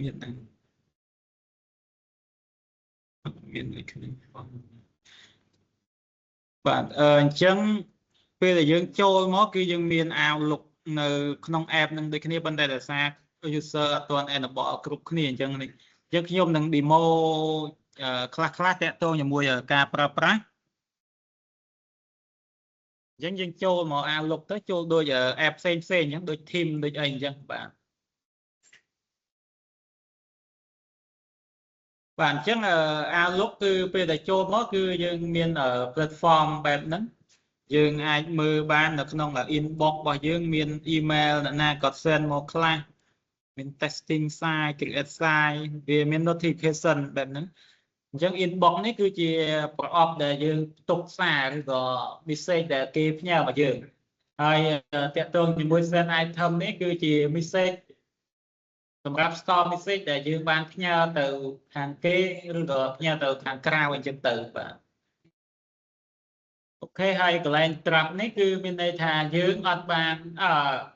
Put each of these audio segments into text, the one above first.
មានតែមានដូចគ្នាបាទអញ្ចឹងពេលដែលយើងចូលមកគឺយើងមាន Outlook នៅក្នុង app នឹងដូចគ្នាប៉ុន្តែដោយសារ user អត់ទាន់ enable គ្រប់គ្នាអញ្ចឹងខ្ញុំនឹង demo ខ្លះតាក់ទងជាមួយការប្រើប្រាស់អញ្ចឹងយើងចូលមក Outlook ទៅចូលដូច app ផ្សេងអញ្ចឹងដូច Team ដូចអីអញ្ចឹងបាទអញ្ចឹងOutlook គឺពេលដែលចូលមកគឺយើងមាន platform បែបហ្នឹងយើងអាចមើលបាននៅក្នុង inbox របស់យើងមាន email ណាក៏ send មកខ្លះមាន testing site create site វាមាន notification បែបហ្នឹងអញ្ចឹង inbox នេះគឺជាប្រអប់ដែលយើងផ្ទុកសារឬក៏ message ដែលគេផ្ញើមកយើងហើយតាក់ទងជាមួយ send item នេះគឺជា message សម្រាប់ store message ដែលយើងបានផ្ញើទៅខាងគេឬក៏ផ្ញើទៅខាងក្រៅអញ្ចឹងទៅបាទអូខេហើយកន្លែង draft នេះគឺមានន័យថាយើងអត់បាន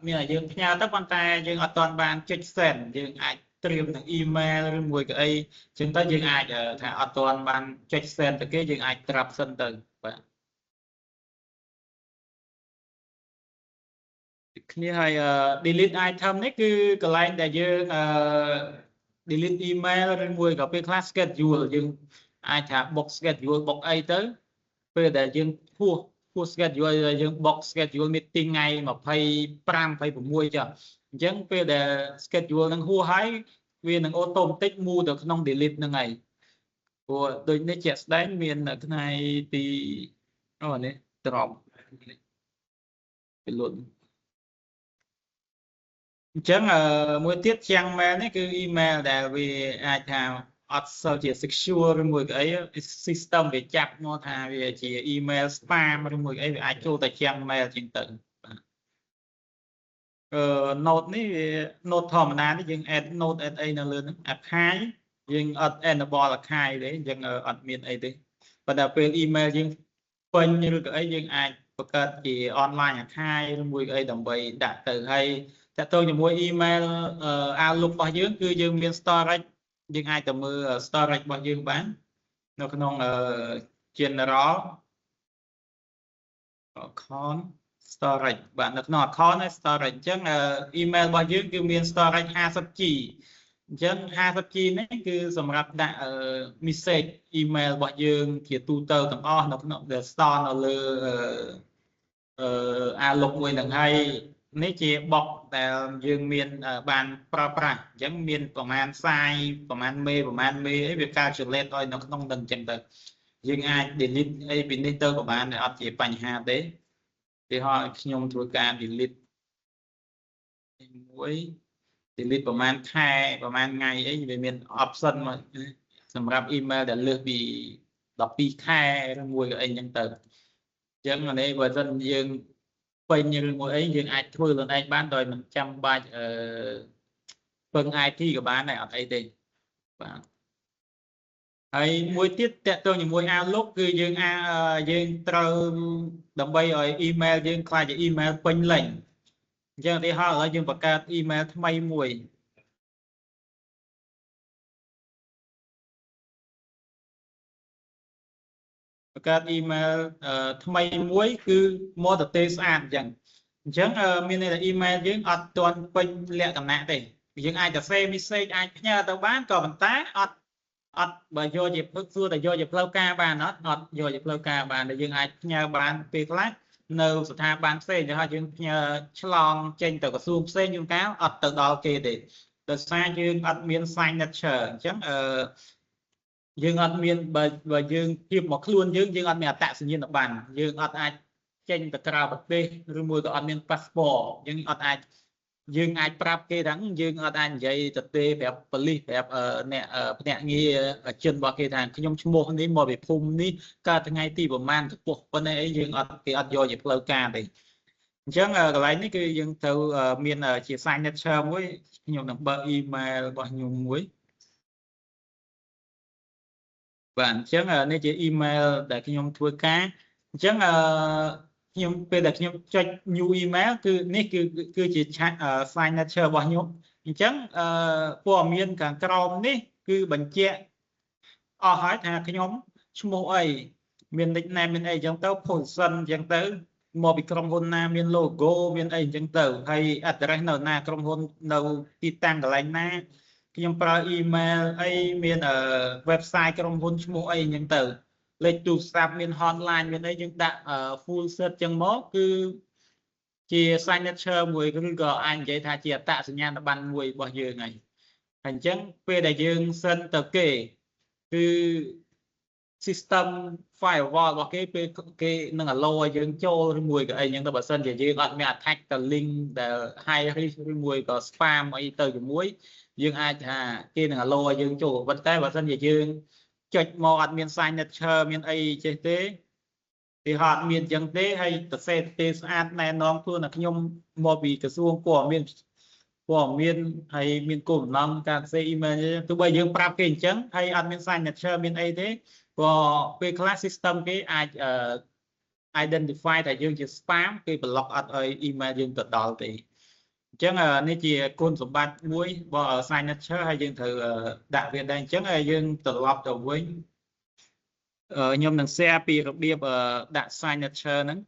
មានតែយើងផ្ញើទៅប៉ុន្តែយើងអត់ទាន់បានចុច send យើងអាចត្រៀមទាំង email ឬមួយក៏អីអញ្ចឹងទៅយើងអាចថាអត់ទាន់បានចុច send ទៅគេយើងអាច draft សិនទៅបាទគ្នាហើយ delete item នេះគឺកន្លែងដែលយើងdelete email ឬមួយក៏ពេលខ្លះ schedule យើងអាចថា book schedule book អីទៅពេលដែលយើងហួស schedule យើង book schedule meeting ថ្ងៃ25 26ចុះអញ្ចឹងពេលដែល schedule នឹងហួសហើយវានឹង automatic move ទៅក្នុង delete ហ្នឹងហើយព្រោះដូចនេះជាក់ស្ដែងមានថ្ងៃទីនេះ drop ពីលុនអញ្ចឹងមួយទៀតជាង mail នេះគឺ email ដែលវាអាចថាអត់សូវជា secure ឬមួយក៏អី system វាចាប់មកថាវាជា email spam ឬមួយអីវាអាចចូលទៅជាង mail ជាងទៅnote នេះវា note ធម្មតានេះយើង add note add អីនៅលើហ្នឹង archive យើងអត់ enable archive ទេអញ្ចឹងអត់មានអីទេប៉ុន្តែពេល email យើងពេញឬក៏អីយើងអាចបង្កើតជា online archive ឬមួយអីដើម្បីដាក់ទៅហើយតាក់ទងជាមួយ email Outlook របស់យើងគឺយើងមាន storage យើងអាចទៅមើល storage របស់យើងបាននៅក្នុង general account storage បាទនៅក្នុង account ហើយ storage អញ្ចឹង email របស់យើងគឺមាន storage 50G អញ្ចឹង 50G នេះគឺសម្រាប់ដាក់ message email របស់យើងជាទូទៅទាំងអស់នៅក្នុង store នៅលើOutlook មួយហ្នឹងហើយនេះជាបុកដែលយើងមានបានប្រើប្រាស់អញ្ចឹងមានប្រមាណសាយប្រមាណមេអីវា calculate ឲ្យនៅក្នុងនឹងអញ្ចឹងទៅយើងអាច delete អីពីនេះទៅក៏បានអត់ជាបញ្ហាទេទីហោខ្ញុំធ្វើការ delete មួយ delete ប្រមាណខែប្រមាណថ្ងៃអីវាមាន option មកសម្រាប់ email ដែលលើសពី12ខែឬមួយក៏អីអញ្ចឹងទៅអញ្ចឹងអានេះបើមិនយើងពេញឬមួយអីយើងអាចធ្វើខ្លួនឯងបានដោយមិនចាំបាច់ពឹង IT ក៏បានដែរអត់អីទេបាទហើយមួយទៀតតកតងជាមួយ Outlook គឺយើងត្រូវដើម្បីឲ្យ email យើងខ្លាចជា email ពេញលេញអញ្ចឹងឧទាហរណ៍ឥឡូវយើងបង្កើត email ថ្មីមួយបង្កើត email ថ្មីមួយគឺមកទទេស្អាតអញ្ចឹងមានន័យថា email យើងអត់ទាន់ពេញលក្ខណៈទេយើងអាចទៅ send message អាចផ្ញើទៅបានក៏ប៉ុន្តែអត់បើយកជាសួរតែយកជាផ្លូវការបានអត់យកជាផ្លូវការបានដែលយើងអាចផ្ញើបានពេលខ្លះនៅស្ថាប័នផ្សេងហើយយើងផ្ញើឆ្លងចេញទៅក្រសួងផ្សេងជួនកាលអត់ទៅដល់គេទេដោយសារយើងអត់មាន signature អញ្ចឹងយើងអត់មានបើយើងធៀបមកខ្លួនយើងអត់មានអត្តសញ្ញាណប័ណ្ណយើងអត់អាចចេញទៅក្រៅប្រទេសឬមួយក៏អត់មាន passport យើងអត់អាចយើងអាចប្រាប់គេថាយើងអត់អាចនិយាយទៅទេប្រាប់ប៉ូលីសប្រាប់អ្នកភ្នាក់ងារជនរបស់គេថាខ្ញុំឈ្មោះនេះមកពីភូមិនេះកើតថ្ងៃទីប្រហែលចំពោះប៉ុណ្ណេះអីយើងអត់គេអត់យកជាផ្លូវការទេអញ្ចឹងកន្លែងនេះគឺយើងត្រូវមានជា signature មួយខ្ញុំនឹងបើក email របស់ខ្ញុំមួយបាទអញ្ចឹងនេះជា email ដែលខ្ញុំធ្វើការអញ្ចឹងខ្ញុំពេលដែលខ្ញុំចុច new email គឺនេះគឺជា signature របស់ខ្ញុំ ចឹងព័ត៌មានខាងក្រោមនេះគឺបញ្ជាក់អស់ហើយថាខ្ញុំឈ្មោះអីមាន nickname មានអីចឹងទៅ position ចឹងទៅមកពីក្រុមហ៊ុនណាមាន logo មានអីចឹងទៅហើយ address នៅណាក្រុមហ៊ុននៅទីតាំងកន្លែងណាខ្ញុំប្រើ email អីមានwebsite ក្រុមហ៊ុនឈ្មោះអីចឹងទៅលេខទូរស័ព្ទមាន hotline មានអីយើងដាក់ full set ចឹងមកគឺជា signature មួយឬក៏អាចនិយាយថាជាអត្តសញ្ញាណប័ណ្ណមួយរបស់យើងហើយអញ្ចឹងពេលដែលយើង send ទៅគេគឺ system firewall របស់គេពេលគេនឹង allow ឲ្យយើងចូលឬមួយក៏អីអញ្ចឹងទៅបើសិនជាយើងអត់មាន attach ទៅ link ដែល high risk ឬមួយក៏ spam អីទៅជាមួយយើងអាចថាគេនឹង allow ឲ្យយើងចូលប៉ុន្តែបើសិនជាយើងចុចមកអត់មាន signature មានអីចេះទេគេហត់មានអញ្ចឹងទេហើយសរសេរទេស្អាតណែនាំខ្លួនថាខ្ញុំមកពីក្រសួងព័ត៌មានហើយមានគោលបំណងការសរសេរ email ទោះបីយើងប្រាប់គេអញ្ចឹងហើយអត់មាន signature មានអីទេក៏ពេលខ្លះ system គេអាចidentify ថាយើងជា spam គេ block អត់ឲ្យ email យើងទៅដល់ទេអញ្ចឹងនេះជាគុណសម្បត្តិមួយរបស់ signature ហើយយើងត្រូវដាក់វាដែរអញ្ចឹងហើយយើងត្រឡប់ទៅវិញខ្ញុំនឹង share ពីរបៀបដាក់ signature ហ្នឹង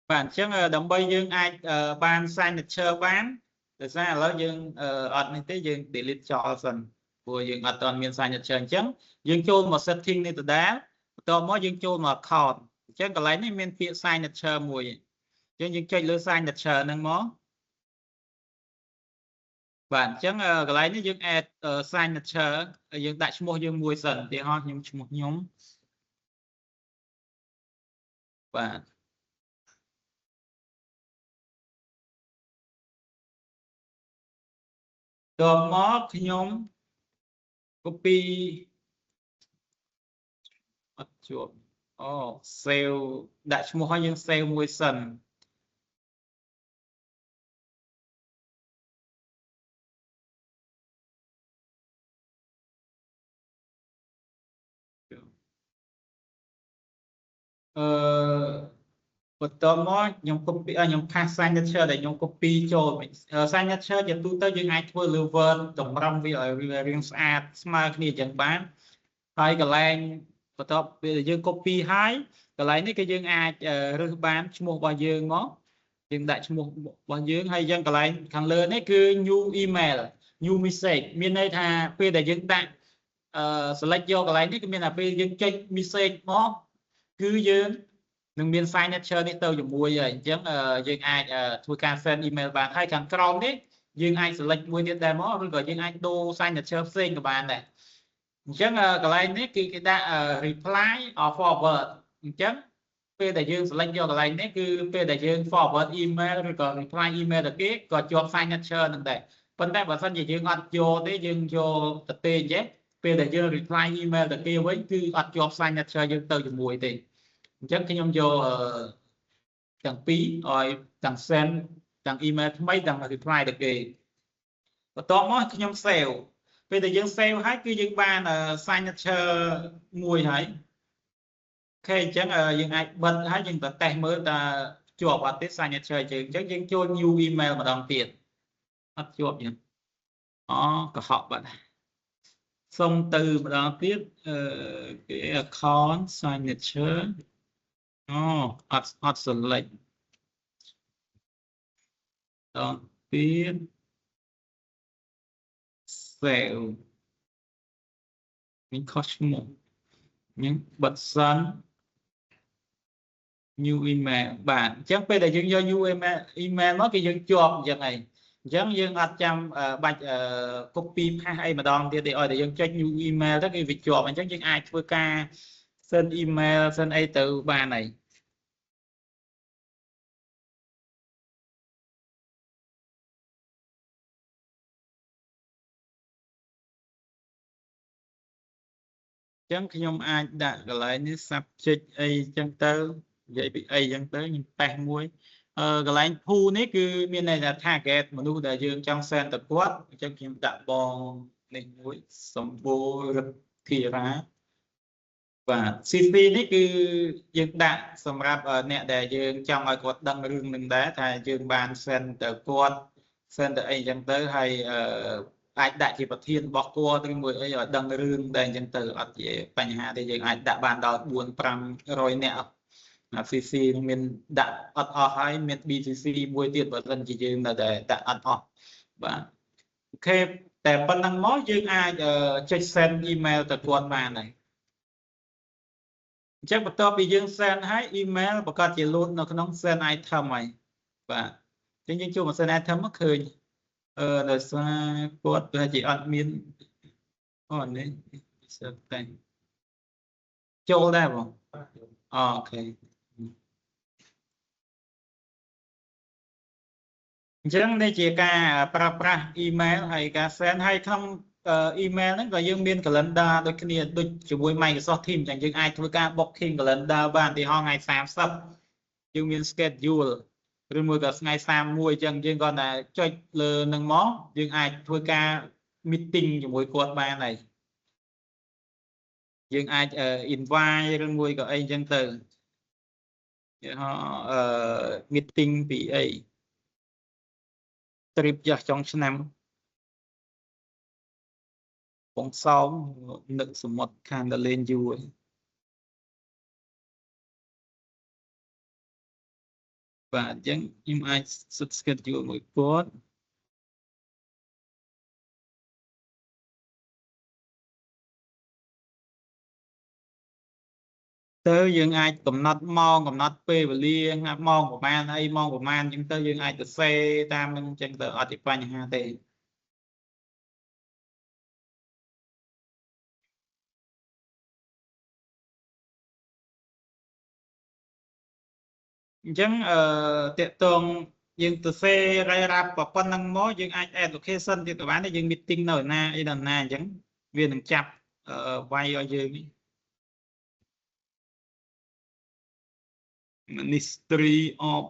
បាទអញ្ចឹងដើម្បីយើងអាចបាន signature បានដោយសារឥឡូវយើងអត់នេះទេយើង delete ចោលសិនព្រោះយើងអត់ទាន់មាន signature អញ្ចឹងយើងចូលមក setting នេះដដែលបន្ទាប់មកយើងចូលមក account អញ្ចឹងកន្លែងនេះមានពាក្យ signature មួយអញ្ចឹងយើងចុចលើ signature ហ្នឹងមកបាទអញ្ចឹងកន្លែងនេះយើង add signature យើងដាក់ឈ្មោះយើងមួយសិនឧទាហរណ៍ខ្ញុំឈ្មោះខ្ញុំបាទតមកខ្ញុំ copy អត់ជាប់អូ save ដាក់ឈ្មោះឲ្យយើង save មួយសិនបន្ទាប់មកខ្ញុំ copy ខ្ញុំ pass signature ដែលខ្ញុំ copy ចូល signature ជាទូទៅយើងអាចធ្វើលើ Word តម្រឹមវាឲ្យវារាងស្អាតស្មើគ្នាចឹងបានហើយកន្លែងបន្ទាប់ពេលយើង copy ហើយកន្លែងនេះគឺយើងអាចរើសបានឈ្មោះរបស់យើងមកយើងដាក់ឈ្មោះរបស់យើងហើយយើងកន្លែងខាងលើនេះគឺ new email new message មានន័យថាពេលដែលយើងដាក់select យកកន្លែងនេះគឺមានថាពេលយើងចុច message មកគឺយើងនឹងមាន signature នេះទៅជាមួយហើយអញ្ចឹងយើងអាចធ្វើការ send email បានហើយខាងក្រោមនេះយើងអាច select មួយទៀតដែរមកឬក៏យើងអាចដូរ signature ផ្សេងក៏បានដែរអញ្ចឹងកន្លែងនេះគឺគេដាក់ reply or forward អញ្ចឹងពេលដែលយើង select យកកន្លែងនេះគឺពេលដែលយើង forward email ឬក៏ reply email ទៅគេក៏ជាប់ signature នឹងដែរប៉ុន្តែបើសិនជាយើងអត់យកទេយើងយកទៅទេអញ្ចឹងពេលដែលយើង reply email ទៅគេវិញគឺអត់ជាប់ signature យើងទៅជាមួយទេអញ្ចឹងខ្ញុំយកទាំងពីរឲ្យទាំង send ទាំង email ថ្មីទាំង reply ទៅគេបន្ទាប់មកខ្ញុំ save ពេលដែលយើង save ហើយគឺយើងបាន signature មួយហើយអូខេអញ្ចឹងយើងអាចបិទហើយយើងទៅតេស្តមើលតើជាប់អត់ទេ signature យើងអញ្ចឹងយើងចូល new email ម្ដងទៀតអត់ជាប់យើងអូកុហកបាត់សុំទៅម្ដងទៀតគេ account signature អូអត់ select ដល់ទៀត save មានខុសឈ្មោះយើងបិទសិន new email បាទអញ្ចឹងពេលដែលយើងយក new email មកគឺយើងជាប់អញ្ចឹងហើយអញ្ចឹងយើងអត់ចាំបាច់ copy paste អីម្ដងទៀតទេឲ្យតែយើងចុច new email ទៅគឺវាជាប់អញ្ចឹងយើងអាចធ្វើការ send email send អីទៅបានហើយអញ្ចឹងខ្ញុំអាចដាក់កន្លែងនេះ subject អីអញ្ចឹងទៅនិយាយពីអីអញ្ចឹងទៅខ្ញុំប៉ះមួយកន្លែង who នេះគឺមានន័យថា target មនុស្សដែលយើងចង់ send ទៅគាត់អញ្ចឹងខ្ញុំដាក់បងនេះមួយសម្បូររិទ្ធារា và CCនេះគឺយើងដាក់សម្រាប់អ្នកដែលយើងចង់ឲ្យគាត់ដឹងរឿងនឹងដែរថាយើងបាន send ទៅគាត់ send ទៅអីចឹងទៅហើយអាចដាក់ជាប្រធានរបស់គាត់ឬមួយអីឲ្យដឹងរឿងដែរអញ្ចឹងទៅអត់ជាបញ្ហាទេយើងអាចដាក់បានដល់4-500នាក់CC មានដាក់អត់អស់ហើយមាន BCC មួយទៀតបើមិនជាយើងនៅតែដាក់អត់អស់បាទអូខេតែប៉ុណ្ណឹងមកយើងអាចចុច send email ទៅគាត់បានហើយអញ្ចឹងបន្ទាប់ពីយើង send ហើយ email ប្រកាសជា load នៅក្នុង send item ហើយបាទអញ្ចឹងយើងចូលមក send item មកឃើញដោយសារគាត់ប្រហែលជាអត់មាននេះតែចូលដែរបងអូខេអញ្ចឹងនេះជាការប្រើប្រាស់ email ហើយការ send ហើយក្នុង email ហ្នឹងក៏យើងមាន calendar ដូចគ្នាដូចជាមួយ Microsoft Teams អញ្ចឹងយើងអាចធ្វើការ booking calendar បានទីហោថ្ងៃ30យើងមាន schedule ឬមួយក៏ថ្ងៃ31អញ្ចឹងយើងគាត់តែចុចលើនឹងមកយើងអាចធ្វើការ meeting ជាមួយគាត់បានហើយយើងអាច invite ឬមួយក៏អីអញ្ចឹងទៅគេហៅmeeting ពីអី trip ចាស់ចុងឆ្នាំបងសោមនឹកសមុទ្រខាងតលេងយូរបាទអញ្ចឹងខ្ញុំអាចសិត schedule មួយគាត់ទៅយើងអាចកំណត់ម៉ោងកំណត់ពេលវេលាម៉ោងប្រហែលអីម៉ោងប្រហែលអញ្ចឹងទៅយើងអាចទៅសេតាមនឹងអញ្ចឹងទៅអត់ជាបញ្ហាទេអញ្ចឹងតកតងយើងទៅសេរ៉ៃរ៉ាប់ប៉ុណ្ណឹងមកយើងអាច add location ទៀតក៏បានដែរយើង meeting នៅណាអីដល់ណាអញ្ចឹងវានឹងចាប់វាយឲ្យយើង Ministry of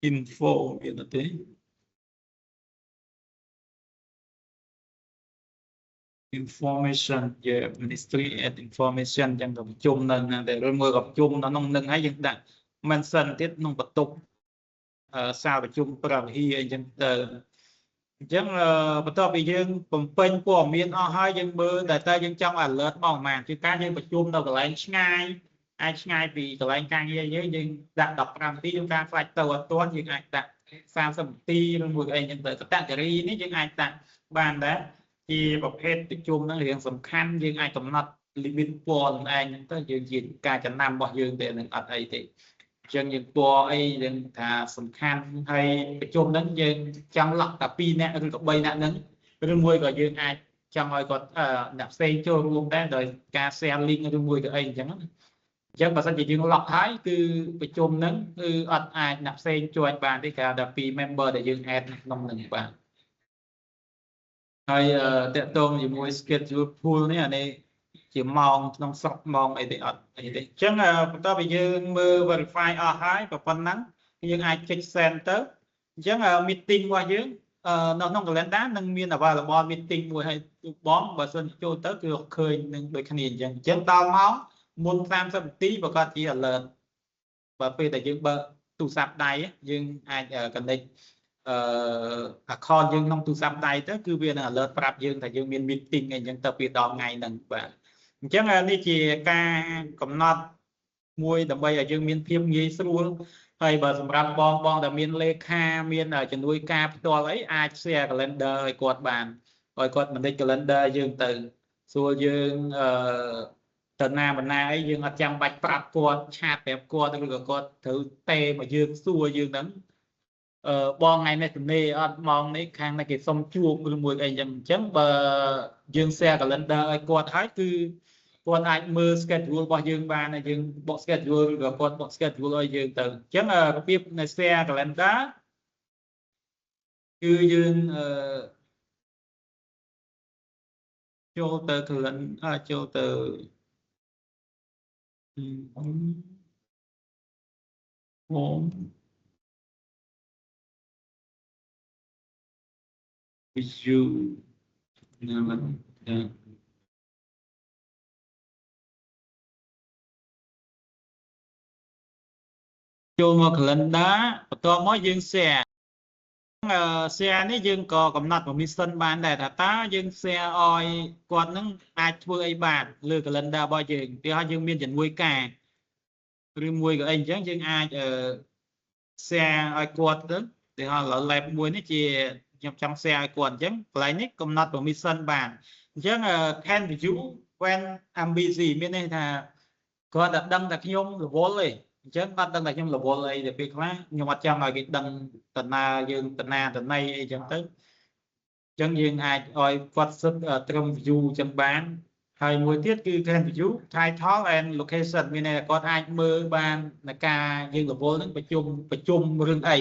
Info មានទេ information ជា Ministry and Information ចឹងក៏ប្រជុំនៅណាតែឬមួយក៏ប្រជុំនៅក្នុងនឹងហើយយើងដាក់ mention ទៀតក្នុងបន្ទប់សាលប្រជុំព្រះវិហារអីចឹងទៅអញ្ចឹងបន្ទាប់ពីយើងបំពេញព័ត៌មានអស់ហើយយើងមើលតែយើងចង់ alert មកប្រហែលគឺការយើងប្រជុំនៅកន្លែងឆ្ងាយអាចឆ្ងាយពីកន្លែងការងារយើងដាក់15នាទីយើងការខ្លាច់ទៅអត់ទាន់យើងអាចដាក់30នាទីឬមួយអីចឹងទៅកាតេរីនេះយើងអាចដាក់បានដែរជាប្រភេទប្រជុំហ្នឹងរឿងសំខាន់យើងអាចកំណត់ limit ពណ៌ខ្លួនឯងហ្នឹងទៅយើងជាការចំណាំរបស់យើងទេនឹងអត់អីទេអញ្ចឹងយើងពណ៌អីយើងថាសំខាន់ហើយប្រជុំហ្នឹងយើងចង់លក់តែ2នាក់ឬក៏3នាក់ហ្នឹងឬមួយក៏យើងអាចចង់ឲ្យគាត់អ្នកផ្សេងចូលរួមដែរដោយការ share link ឬមួយក៏អីអញ្ចឹងណាអញ្ចឹងបើសិនជាយើង lock ហើយគឺប្រជុំហ្នឹងគឺអត់អាចអ្នកផ្សេងជួយបានទេគេហៅថា2 member ដែលយើង add ក្នុងហ្នឹងបាទហើយតកតងជាមួយ schedule pool នេះអានេះជាម៉ោងក្នុងស្រុកម៉ោងអីទេអត់អីទេអញ្ចឹងបន្ទាប់ពីយើងមើល verify អស់ហើយប៉ុណ្ណឹងយើងអាចចុច send ទៅអញ្ចឹង meeting របស់យើងនៅក្នុង calendar នឹងមាន available meeting មួយឲ្យបងបើសិនចូលទៅគឺឃើញនឹងដូចគ្នាអញ្ចឹងដល់ម៉ោងមុន30នាទីប្រកាសជា alert បើពេលដែលយើងបើកទូរស័ព្ទដៃយើងអាច connect account យើងក្នុងទូរស័ព្ទដៃទៅគឺវានឹង alert ប្រាប់យើងថាយើងមាន meeting អីចឹងទៅពីដល់ថ្ងៃហ្នឹងបាទអញ្ចឹងនេះជាការកំណត់មួយដើម្បីឲ្យយើងមានភាពងាយស្រួលហើយបើសម្រាប់បងដែលមានលេខាមានជំនួយការផ្ទាល់អីអាច share calendar ឲ្យគាត់បានឲ្យគាត់ manage calendar យើងទៅសួរយើងទៅណាបណ្ណាអីយើងអត់ចាំបាច់ប្រាប់គាត់ឆាតប្រាប់គាត់ឬក៏គាត់ត្រូវទេមកយើងសួរយើងហ្នឹងបងថ្ងៃនេះទំនេរអត់ម៉ោងនេះខាងនេះគេសុំជួបឬមួយអីចឹងអញ្ចឹងបើយើង share calendar ឲ្យគាត់ហើយគឺគាត់អាចមើល schedule របស់យើងបានហើយយើងបក schedule ឬក៏គាត់បក schedule ឲ្យយើងទៅអញ្ចឹងរបៀបនៃ share calendar គឺយើងចូលទៅ calendar ចូលទៅhome view ចូលមក calendar បន្ទាប់មកយើង share share នេះយើងក៏កំណត់ permission បានដែរថាតើយើង share ឲ្យគាត់នឹងអាចធ្វើអីបានលើ calendar របស់យើងទីឲ្យយើងមានជំនួយការឬមួយក៏អីអញ្ចឹងយើងអាចshare ឲ្យគាត់ទៅទីឲ្យ lab មួយនេះជាខ្ញុំចង់ share ឲ្យគាត់អញ្ចឹងកន្លែងនេះកំណត់ permission បានអញ្ចឹង can view when I'm busy មានន័យថាគាត់តែដឹងតែខ្ញុំរវល់ទេអញ្ចឹងគាត់ដឹងតែខ្ញុំរវល់អីទៅពេលខ្លះខ្ញុំអត់ចង់ឲ្យគេដឹងតណាយើងតណាតណៃអីចឹងទៅអញ្ចឹងយើងអាចឲ្យគាត់សិតត្រឹម view ចឹងបានហើយមួយទៀតគឺ can view title and location មានន័យថាគាត់អាចមើលបាននៃការយើងរវល់នឹងប្រជុំរឿងអី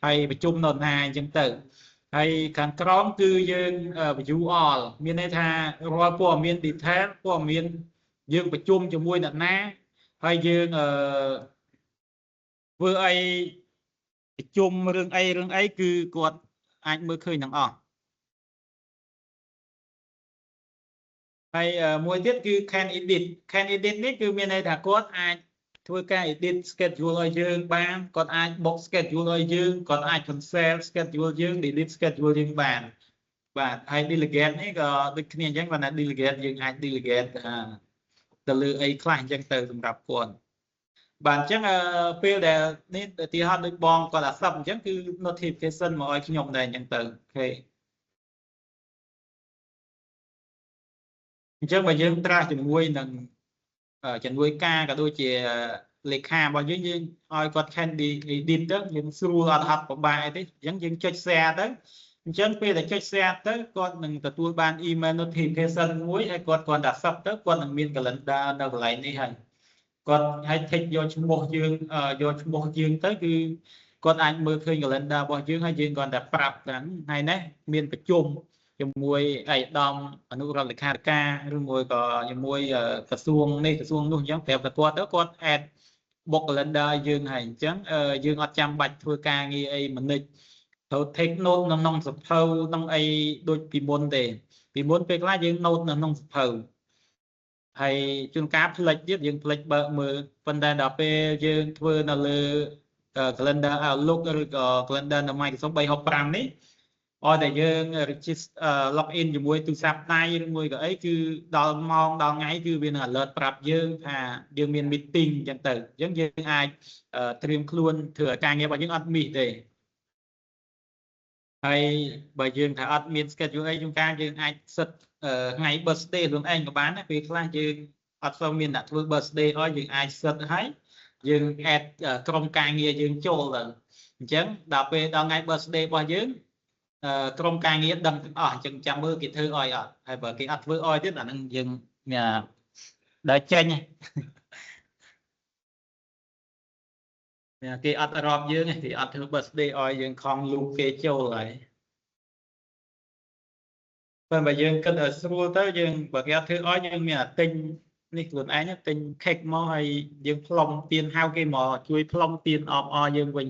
ហើយប្រជុំនរណាអញ្ចឹងទៅហើយខាងក្រោមគឺយើង view all មានន័យថារាល់ព័ត៌មាន detail ព័ត៌មានយើងប្រជុំជាមួយអ្នកណាហើយយើងធ្វើអីប្រជុំរឿងអីគឺគាត់អាចមើលឃើញទាំងអស់ហើយមួយទៀតគឺ can edit នេះគឺមានន័យថាគាត់អាចធ្វើការ edit schedule ឲ្យយើងបានគាត់អាច book schedule ឲ្យយើងគាត់អាច cancel schedule យើង delete schedule យើងបានបាទហើយ delegate នេះក៏ដូចគ្នាអញ្ចឹងគាត់ថា delegate យើងអាច delegate ទៅលើអីខ្លះអញ្ចឹងទៅសម្រាប់គាត់បាទអញ្ចឹងពេលដែលនេះទីហោះដូចបងគាត់អាសឹបអញ្ចឹងគឺ notification មកឲ្យខ្ញុំដែរអញ្ចឹងទៅអូខេអញ្ចឹងបើយើងត្រាស់ជាមួយនឹងជំនួយការក៏ដូចជាលេខារបស់យើងឲ្យគាត់ can edit ទៅយើងស្រួលអត់ពិបាកទេអញ្ចឹងយើងចុច share ទៅអញ្ចឹងពេលដែលចុច share ទៅគាត់នឹងទទួលបាន email notification មួយហើយគាត់គាត់តែ sub ទៅគាត់នឹងមាន calendar នៅកន្លែងនេះហើយគាត់ឲ្យ take យកឈ្មោះយើងទៅគឺគាត់អាចមើលឃើញ calendar របស់យើងហើយយើងគាត់តែប្រាប់ថាថ្ងៃនេះមានប្រជុំជាមួយឯកឧត្តមអនុរដ្ឋលេខាធិការឬមួយក៏ជាមួយក្រសួងនេះក្រសួងនោះអញ្ចឹងប្រាប់តែគាត់ទៅគាត់ add book calendar យើងហើយអញ្ចឹងយើងអត់ចាំបាច់ធ្វើការងារអីមួយនិច្ចត្រូវ take note នៅក្នុងសភៅក្នុងអីដូចពីមុនទេពីមុនពេលខ្លះយើង note នៅក្នុងសភៅហើយជួនកាលផ្លេចទៀតយើងផ្លេចបើកមើលប៉ុន្តែដល់ពេលយើងធ្វើនៅលើ calendar Outlook ឬក៏ calendar នៅ Microsoft 365នេះឲ្យតែយើង register log in ជាមួយទូរស័ព្ទដៃឬមួយក៏អីគឺដល់ម៉ោងដល់ថ្ងៃគឺវានឹង alert ប្រាប់យើងថាយើងមាន meeting អញ្ចឹងទៅអញ្ចឹងយើងអាចត្រៀមខ្លួនធ្វើការងាររបស់យើងអត់មីសទេហើយបើយើងថាអត់មាន schedule អីជួនកាលយើងអាចសិតថ្ងៃ birthday ខ្លួនឯងក៏បានដែរពេលខ្លះយើងអត់សូវមានអ្នកធ្វើ birthday ឲ្យយើងអាចសិតឲ្យយើង add ក្រុមការងារយើងចូលទៅអញ្ចឹងដល់ពេលដល់ថ្ងៃ birthday របស់យើងក្រុមការងារដឹងទាំងអស់អញ្ចឹងចាំមើលគេធ្វើឲ្យអត់ហើយបើគេអត់ធ្វើឲ្យទៀតអានឹងយើងដើរចេញគេអត់រាប់យើងគេអត់ធ្វើ birthday ឲ្យយើងខំលូកគេចូលហើយបើយើងគិតឲ្យស្រួលទៅយើងបើគេអត់ធ្វើឲ្យយើងមានតែទិញនេះខ្លួនឯងទិញ cake មកហើយយើងផ្លុំទៀនហៅគេមកជួយផ្លុំទៀនអបអរយើងវិញ